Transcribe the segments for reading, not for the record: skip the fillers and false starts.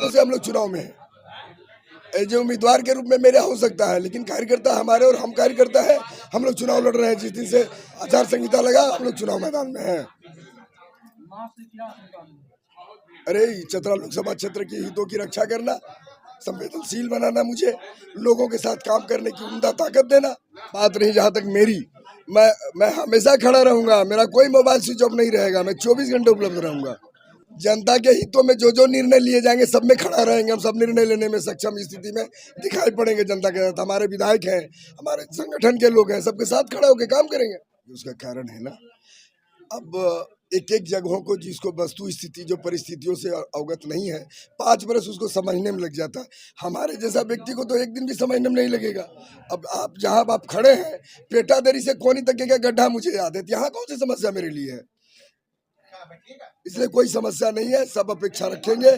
से हम लोग चुनाव में हैं। जो उम्मीदवार के रूप में मेरा हो सकता है, लेकिन कार्यकर्ता हमारे और हम कार्यकर्ता है, हम लोग चुनाव लड़ रहे हैं। जिस दिन से आचार संहिता लगा हम लोग चुनाव मैदान में हैं। अरे चतरा लोकसभा क्षेत्र के हितों की रक्षा करना, संवेदनशील बनाना, मुझे लोगों के साथ काम करने की उम्दा ताकत देना। बात रही जहाँ तक मेरी, मैं हमेशा खड़ा रहूंगा। मेरा कोई मोबाइल स्विच ऑफ नहीं रहेगा। मैं 24 घंटे उपलब्ध रहूंगा। जनता के हितों में जो निर्णय लिए जाएंगे सब में खड़ा रहेंगे। हम सब निर्णय लेने में सक्षम स्थिति में दिखाई पड़ेंगे जनता के साथ। हमारे विधायक हैं, हमारे संगठन के लोग हैं, सबके साथ खड़े होकर काम करेंगे। उसका कारण है ना, अब एक एक जगहों को जिसको वस्तु स्थिति जो परिस्थितियों से अवगत नहीं है, 5 बरस उसको समझने में लग जाता है। हमारे जैसा व्यक्ति को तो एक दिन भी समझने में नहीं लगेगा। अब आप जहाँ आप खड़े हैं, पेटादरी से कोनी तक का गड्ढा मुझे याद है। यहाँ कौन सी समस्या मेरे लिए है? इसलिए कोई समस्या नहीं है। सब अपेक्षा रखेंगे।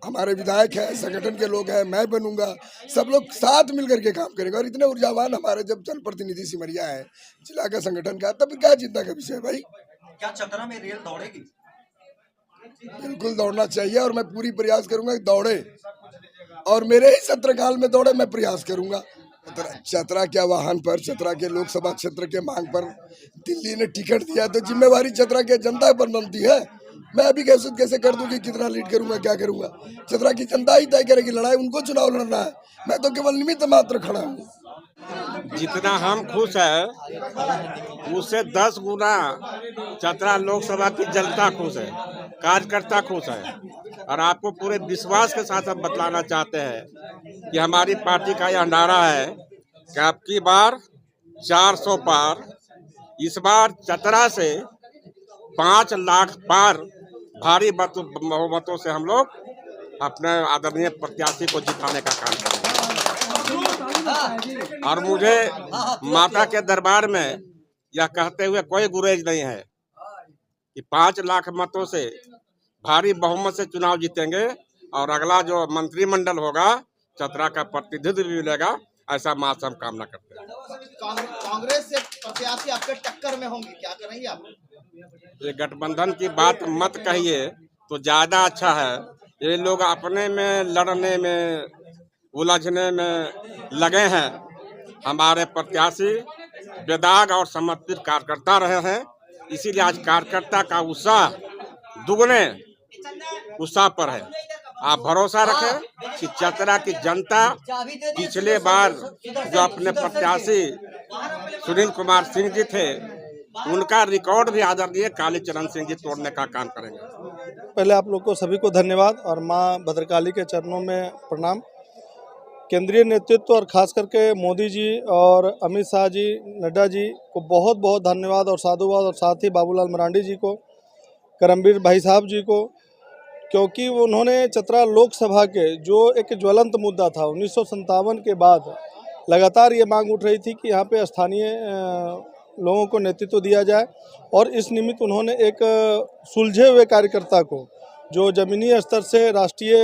हमारे विधायक हैं, संगठन के लोग हैं, मैं बनूंगा, सब लोग साथ मिलकर के काम करेंगे। और इतने ऊर्जावान हमारे जब जनप्रतिनिधि सिमरिया है, जिला का संगठन का, तब क्या चिंता का विषय भाई। क्या चतरा में रेल दौड़ेगी? बिल्कुल दौड़ना चाहिए और मैं पूरी प्रयास करूंगा कि दौड़े, और मेरे ही सत्रकाल में दौड़े। मैं प्रयास करूंगा। चतरा के आह्वान पर, चतरा के लोकसभा क्षेत्र के मांग पर दिल्ली ने टिकट दिया, तो जिम्मेवारी चतरा के जनता पर बनती है। मैं अभी कैसे कर दूं कि कितना लीड करूंगा, क्या करूंगा। चतरा की जनता ही तय करेगी लड़ाई। उनको चुनाव लड़ना है, मैं तो केवल निमित्त मात्र खड़ा हूँ। जितना हम खुश है उससे 10 गुना चतरा लोकसभा की जनता खुश है, कार्यकर्ता खुश है। और आपको पूरे विश्वास के साथ हम बतलाना चाहते हैं कि हमारी पार्टी का यह नारा है कि अब की बार 400 पार। इस बार चतरा से 5 लाख पार भारी बहुमतों से हम लोग अपने आदरणीय प्रत्याशी को जिताने का काम करेंगे। और मुझे माता के दरबार में यह कहते हुए कोई गुरेज नहीं है कि 5 लाख मतों से भारी बहुमत से चुनाव जीतेंगे और अगला जो मंत्रिमंडल होगा चतरा का प्रतिनिधित्व भी मिलेगा। ऐसा मास हम कामना करते हैं। कांग्रेस से प्रत्याशी आपके टक्कर में होंगे, क्या करेंगे आप? ये गठबंधन की बात मत कहिए तो ज्यादा अच्छा है। ये लोग अपने में लड़ने में, उलझने में लगे हैं। हमारे प्रत्याशी बेदाग और समर्पित कार्यकर्ता रहे हैं, इसीलिए आज कार्यकर्ता का उत्साह दुगने उत्साह पर है। आप भरोसा रखें कि चतरा की जनता पिछले बार जो अपने प्रत्याशी सुनील कुमार सिंह जी थे, उनका रिकॉर्ड भी आदरणीय कालीचरण सिंह जी तोड़ने का काम करेंगे। पहले आप लोग को सभी को धन्यवाद और मां भद्रकाली के चरणों में प्रणाम। केंद्रीय नेतृत्व और खास करके मोदी जी और अमित शाह जी, नड्डा जी को बहुत बहुत धन्यवाद और साधुवाद, और साथ ही बाबूलाल मरांडी जी को, करमबीर भाई साहब जी को, क्योंकि उन्होंने चतरा लोकसभा के जो एक ज्वलंत मुद्दा था 1957 के बाद लगातार ये मांग उठ रही थी कि यहाँ पे स्थानीय लोगों को नेतृत्व दिया जाए, और इस निमित्त उन्होंने एक सुलझे हुए कार्यकर्ता को, जो जमीनी स्तर से राष्ट्रीय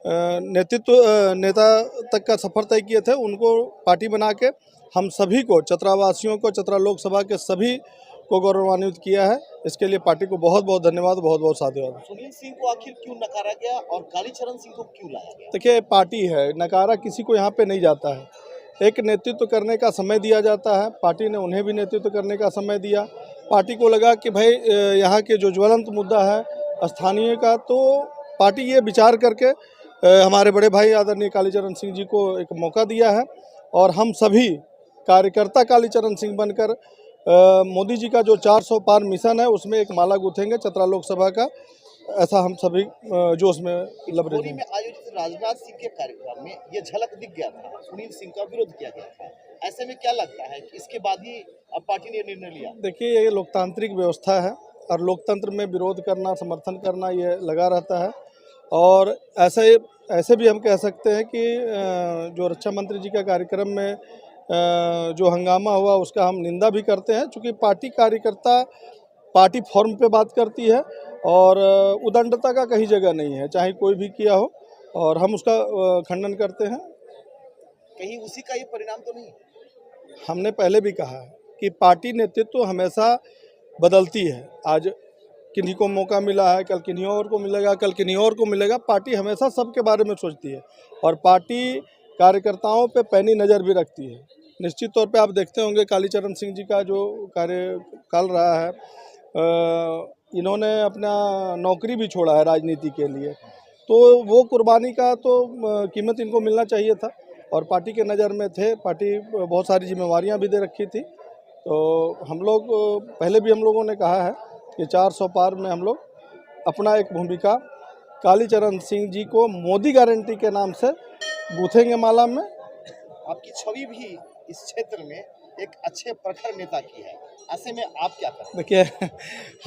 नेता तक का सफर तय किए थे, उनको पार्टी बना के हम सभी को, चतरावासियों को, चतरा लोकसभा के सभी को गौरवान्वित किया है। इसके लिए पार्टी को बहुत बहुत धन्यवाद, बहुत बहुत साधुवाद। सुनील सिंह को आखिर क्यों नकारा गया और कालीचरण सिंह को क्यों लाया गया? देखिए, पार्टी है, नकारा किसी को यहाँ पे नहीं जाता है। एक नेतृत्व करने का समय दिया जाता है। पार्टी ने उन्हें भी नेतृत्व करने का समय दिया। पार्टी को लगा कि भाई यहाँ के जो ज्वलंत मुद्दा है स्थानीय का, तो पार्टी ये विचार करके हमारे बड़े भाई आदरणीय कालीचरण सिंह जी को एक मौका दिया है, और हम सभी कार्यकर्ता कालीचरण सिंह बनकर मोदी जी का जो 400 पार मिशन है उसमें एक माला गूंथेंगे चतरा लोकसभा का। ऐसा हम सभी जोश में लबरेज हैं। आयोजित राजनाथ सिंह के कार्यक्रम में ये झलक दिख गया था, सुनील सिंह का विरोध किया गया था। ऐसे में क्या लगता है कि इसके बाद ही अब पार्टी ने निर्णय लिया? देखिए, ये लोकतांत्रिक व्यवस्था है और लोकतंत्र में विरोध करना, समर्थन करना ये लगा रहता है। और ऐसे भी हम कह सकते हैं कि जो रक्षा मंत्री जी का कार्यक्रम में जो हंगामा हुआ उसका हम निंदा भी करते हैं, क्योंकि पार्टी कार्यकर्ता पार्टी फॉर्म पे बात करती है और उदंडता का कहीं जगह नहीं है, चाहे कोई भी किया हो, और हम उसका खंडन करते हैं। कहीं उसी का ये परिणाम तो नहीं? हमने पहले भी कहा है कि पार्टी नेतृत्व हमेशा बदलती है। आज किन्हीं को मौका मिला है, कल किन्हीं और को मिलेगा, कल किन्हीं और को मिलेगा। पार्टी हमेशा सबके बारे में सोचती है और पार्टी कार्यकर्ताओं पे पैनी नज़र भी रखती है। निश्चित तौर पे आप देखते होंगे कालीचरण सिंह जी का जो कार्यकाल रहा है, इन्होंने अपना नौकरी भी छोड़ा है राजनीति के लिए, तो वो कुर्बानी का तो कीमत इनको मिलना चाहिए था और पार्टी के नज़र में थे। पार्टी बहुत सारी जिम्मेवारियां भी दे रखी थी, तो हम लोग पहले भी हम लोगों ने कहा है कि 400 पार में हम लोग अपना एक भूमिका कालीचरण सिंह जी को मोदी गारंटी के नाम से गूंथेंगे माला में। आपकी छवि भी इस क्षेत्र में एक अच्छे प्रखर नेता की है, ऐसे में आप क्या करें? देखिए,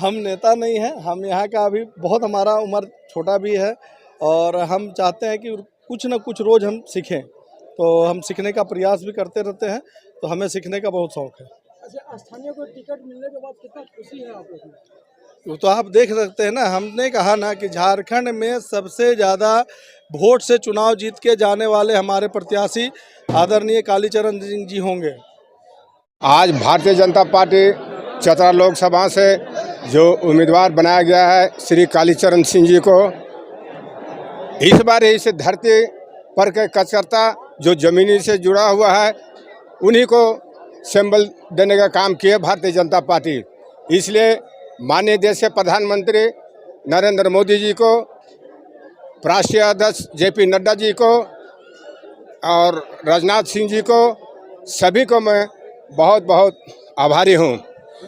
हम नेता नहीं हैं, हम यहाँ का अभी बहुत, हमारा उम्र छोटा भी है और हम चाहते हैं कि कुछ न कुछ रोज़ हम सीखें, तो हम सीखने का प्रयास भी करते रहते हैं, तो हमें सीखने का बहुत शौक़ है। अच्छा, स्थानीय को टिकट मिलने के बाद कितना खुशी है आप लोग में? वो तो आप देख सकते हैं ना, हमने कहा ना कि झारखंड में सबसे ज़्यादा वोट से चुनाव जीत के जाने वाले हमारे प्रत्याशी आदरणीय कालीचरण सिंह जी होंगे। आज भारतीय जनता पार्टी चतरा लोकसभा से जो उम्मीदवार बनाया गया है श्री कालीचरण सिंह जी को, इस बार इस धरती पर के कार्यकर्ता जो ज़मीनी से जुड़ा हुआ है उन्हीं को सिंबल देने का काम किया भारतीय जनता पार्टी। इसलिए माननीय देश के प्रधानमंत्री नरेंद्र मोदी जी को, राष्ट्रीय अध्यक्ष JP नड्डा जी को और राजनाथ सिंह जी को, सभी को मैं बहुत बहुत आभारी हूँ।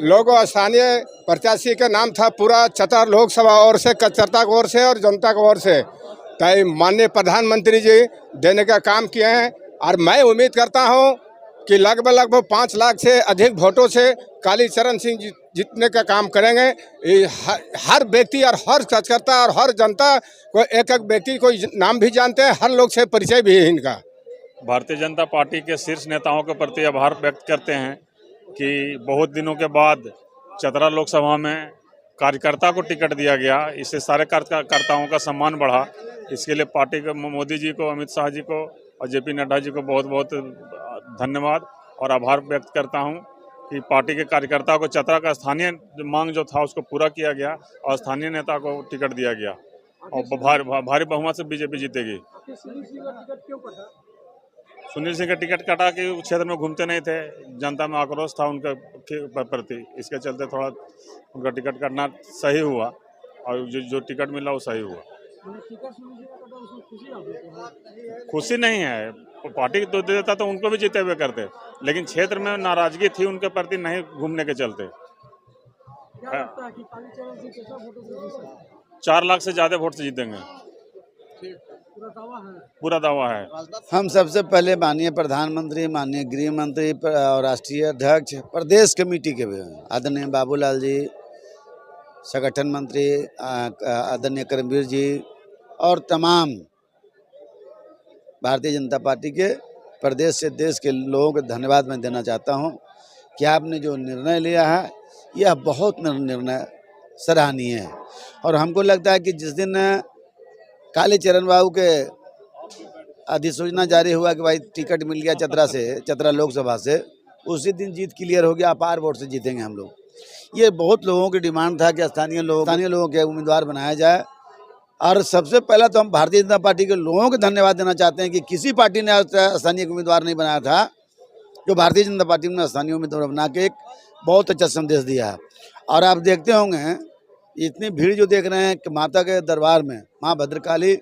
लोगों स्थानीय प्रत्याशी का नाम था पूरा चतरा लोकसभा ओर से, कार्यकर्ता की ओर से और जनता की ओर से, तो माननीय प्रधानमंत्री जी देने का काम किए हैं और मैं उम्मीद करता हूँ कि लगभग 5 लाख से अधिक वोटों से कालीचरण सिंह जीतने का काम करेंगे। हर व्यक्ति और हर कार्यकर्ता और हर जनता को एक एक व्यक्ति को नाम भी जानते हैं, हर लोग से परिचय भी है इनका। भारतीय जनता पार्टी के शीर्ष नेताओं के प्रति आभार व्यक्त करते हैं कि बहुत दिनों के बाद चतरा लोकसभा में कार्यकर्ता को टिकट दिया गया, इससे सारे कार्यकर्ताओं का सम्मान बढ़ा। इसके लिए पार्टी के मोदी जी को, अमित शाह जी को और JP नड्डा जी को बहुत बहुत धन्यवाद और आभार व्यक्त करता हूं कि पार्टी के कार्यकर्ता को चतरा का स्थानीय मांग जो था उसको पूरा किया गया और स्थानीय नेता को टिकट दिया गया और भारी बहुमत से बीजेपी जीतेगी। सुनील सिंह का टिकट कटा कि क्षेत्र में घूमते नहीं थे, जनता में आक्रोश था उनके प्रति, इसके चलते थोड़ा उनका टिकट कटना सही हुआ और जो टिकट मिला वो सही हुआ। खुशी नहीं है, पार्टी तो दे देता तो उनको भी जीते हुए करते, लेकिन क्षेत्र में नाराजगी थी उनके प्रति नहीं घूमने के चलते। 4 लाख से ज्यादा वोट से जीतेंगे, पूरा दावा है। हम सबसे पहले माननीय प्रधानमंत्री, माननीय गृह मंत्री और राष्ट्रीय अध्यक्ष, प्रदेश कमेटी के भी आदरणीय बाबूलाल जी, संगठन मंत्री आदरणीय करमवीर जी और तमाम भारतीय जनता पार्टी के प्रदेश से देश के लोगों को धन्यवाद मैं देना चाहता हूं कि आपने जो निर्णय लिया है यह बहुत निर्णय सराहनीय है और हमको लगता है कि जिस दिन कालीचरण बाबू के अधिसूचना जारी हुआ कि भाई टिकट मिल गया चतरा से, चतरा लोकसभा से, उसी दिन जीत क्लियर हो गया, अपार वोट से जीतेंगे हम लोग। ये बहुत लोगों की डिमांड था कि स्थानीय लोगों के उम्मीदवार बनाया जाए और सबसे पहला तो हम भारतीय जनता पार्टी के लोगों को धन्यवाद देना चाहते हैं कि किसी पार्टी ने स्थानीय उम्मीदवार नहीं बनाया था, जो भारतीय जनता पार्टी ने स्थानीय उम्मीदवार बना के एक बहुत अच्छा संदेश दिया है। और आप देखते होंगे इतनी भीड़ जो देख रहे हैं कि माता के दरबार में, माँ भद्रकाली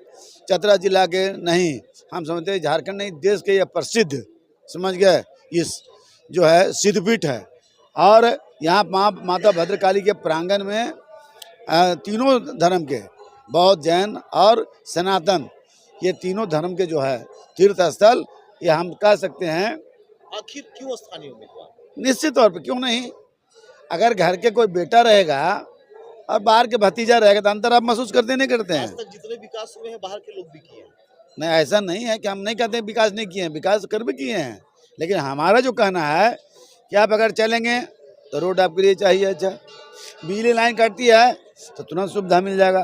चतरा जिला के नहीं, हम समझते हैं झारखंड नहीं देश के ये प्रसिद्ध, समझ गए, इस जो है सिद्धपीठ है और यहाँ माता भद्रकाली के प्रांगण में तीनों धर्म के, बौद्ध, जैन और सनातन, ये तीनों धर्म के जो है तीर्थ स्थल, ये हम कह सकते हैं। आखिर क्यों स्थानीय उम्मीदवार? निश्चित तौर पे क्यों नहीं, अगर घर के कोई बेटा रहेगा और बाहर के भतीजा रहेगा तो अंतर आप महसूस करते नहीं करते हैं। आज तक जितने विकास हुए हैं बाहर के लोग भी किए हैं। नहीं, ऐसा नहीं है कि हम नहीं कहते विकास नहीं किए हैं, विकास कर भी किए हैं, लेकिन हमारा जो कहना है कि आप अगर चलेंगे तो रोड आपके लिए चाहिए, अच्छा बिजली लाइन कटती है तो तुरंत सुविधा मिल जाएगा,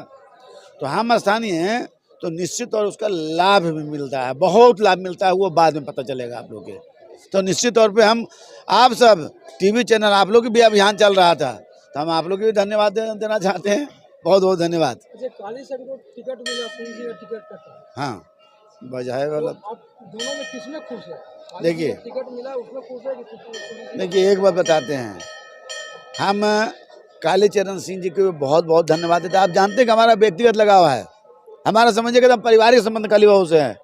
तो हम स्थानीय हैं तो निश्चित और उसका लाभ भी मिलता है, बहुत लाभ मिलता है, वो बाद में पता चलेगा आप लोग के। तो निश्चित तौर पे हम आप सब टीवी चैनल, आप लोग की भी अभियान चल रहा था, तो हम आप लोग को भी धन्यवाद देना चाहते हैं। बहुत बहुत धन्यवाद। अच्छा, काली सर को टिकट मिला, सुनील जी का टिकट कटा। हाँ, बजाय वाला तो आप दोनों में किसमें खुश है? देखिए, टिकट मिला उसमें खुश है कि सुनील जी? देखिए, एक बात बताते हैं, हम कालीचरण सिंह जी को बहुत बहुत धन्यवाद देते हैं। आप जानते हैं कि हमारा व्यक्तिगत लगाव है, हमारा समझिए कि पारिवारिक संबंध काली बहू से है।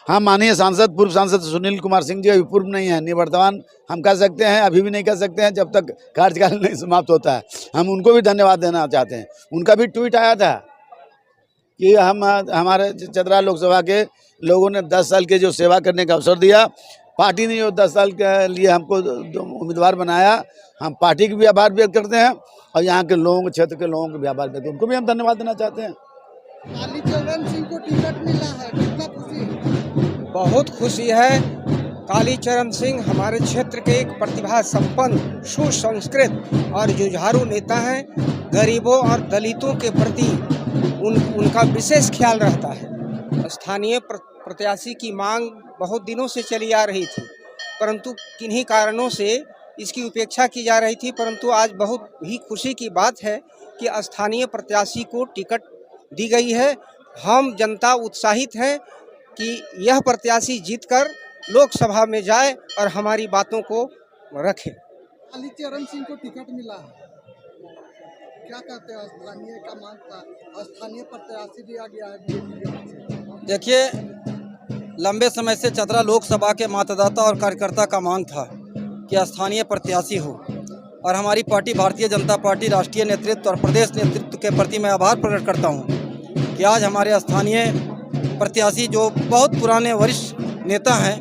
हम माननीय सांसद, पूर्व सांसद सुनील कुमार सिंह जी अभी पूर्व नहीं है, निवर्तमान हम कह सकते हैं, अभी भी नहीं कह सकते हैं जब तक कार्यकाल नहीं समाप्त होता है। हम उनको भी धन्यवाद देना चाहते हैं। उनका भी ट्वीट आया था कि हमारे चतरा लोकसभा के लोगों ने 10 साल के जो सेवा करने का अवसर दिया, पार्टी ने जो 10 साल के लिए हमको उम्मीदवार बनाया, हम पार्टी की भी आभार व्यक्त करते हैं और यहाँ के लोगों, क्षेत्र के लोगों को भी आभार व्यक्त, उनको भी हम धन्यवाद देना चाहते हैं। कालीचरण सिंह को टिकट मिला है, कितना खुशी? बहुत खुशी है। कालीचरण सिंह हमारे क्षेत्र के एक प्रतिभा संपन्न, सुसंस्कृत और जुझारू नेता हैं। गरीबों और दलितों के प्रति उनका विशेष ख्याल रहता है। स्थानीय प्रत्याशी की मांग बहुत दिनों से चली आ रही थी, परंतु किन्हीं कारणों से इसकी उपेक्षा की जा रही थी। परंतु आज बहुत ही खुशी की बात है कि स्थानीय प्रत्याशी को टिकट दी गई है। हम जनता उत्साहित हैं कि यह प्रत्याशी जीतकर लोकसभा में जाए और हमारी बातों को रखे। कालीचरण सिंह को टिकट मिला है, क्या कहते हैं? स्थानीय का मांग था, स्थानीय प्रत्याशी दिया गया है। देखिए, लंबे समय से चतरा लोकसभा के मतदाता और कार्यकर्ता का मांग था कि स्थानीय प्रत्याशी हो, और हमारी पार्टी भारतीय जनता पार्टी राष्ट्रीय नेतृत्व और प्रदेश नेतृत्व के प्रति मैं आभार प्रकट करता हूं कि आज हमारे स्थानीय प्रत्याशी जो बहुत पुराने वरिष्ठ नेता हैं,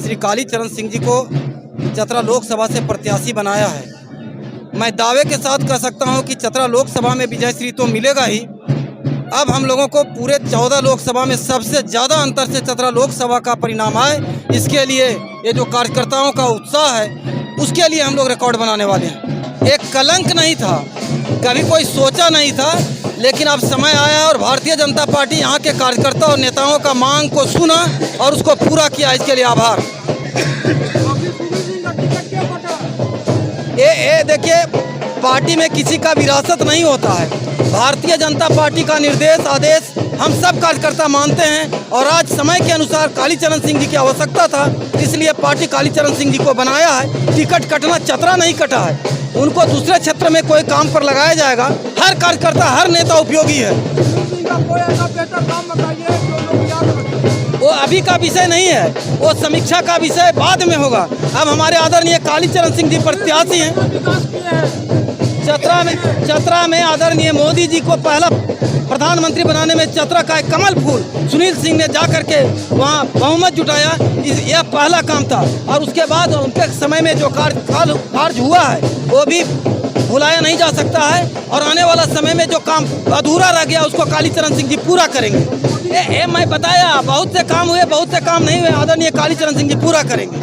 श्री कालीचरण सिंह जी को चतरा लोकसभा से प्रत्याशी बनाया है। मैं दावे के साथ कह सकता हूं कि चतरा लोकसभा में विजय श्री तो मिलेगा ही, अब हम लोगों को पूरे 14 लोकसभा में सबसे ज़्यादा अंतर से चतरा लोकसभा का परिणाम आए, इसके लिए ये जो कार्यकर्ताओं का उत्साह है उसके लिए हम लोग रिकॉर्ड बनाने वाले हैं। एक कलंक नहीं था, कभी कोई सोचा नहीं था, लेकिन अब समय आया और भारतीय जनता पार्टी यहाँ के कार्यकर्ता और नेताओं का मांग को सुना और उसको पूरा किया, इसके लिए आभार। ये देखिए, पार्टी में किसी का विरासत नहीं होता है। भारतीय जनता पार्टी का निर्देश आदेश हम सब कार्यकर्ता मानते हैं, और आज समय के अनुसार कालीचरण सिंह जी की आवश्यकता था, इसलिए पार्टी कालीचरण सिंह जी को बनाया है। टिकट कटना चतरा नहीं कटा है, उनको दूसरे क्षेत्र में कोई काम पर लगाया जाएगा। हर कार्यकर्ता, हर नेता उपयोगी है। वो अभी का विषय नहीं है, वो समीक्षा का विषय बाद में होगा। अब हमारे आदरणीय कालीचरण सिंह जी प्रत्याशी हैं। चतरा में आदरणीय मोदी जी को पहला प्रधानमंत्री बनाने में चतरा का एक कमल फूल सुनील सिंह ने जाकर के वहाँ बहुमत जुटाया, यह पहला काम था। और उसके बाद उनके समय में जो कार्य हुआ है वो भी भुलाया नहीं जा सकता है, और आने वाला समय में जो काम अधूरा रह गया उसको कालीचरण सिंह जी पूरा करेंगे। मैं बताया, बहुत से काम हुए, बहुत से काम नहीं हुए, आदरणीय कालीचरण सिंह जी पूरा करेंगे।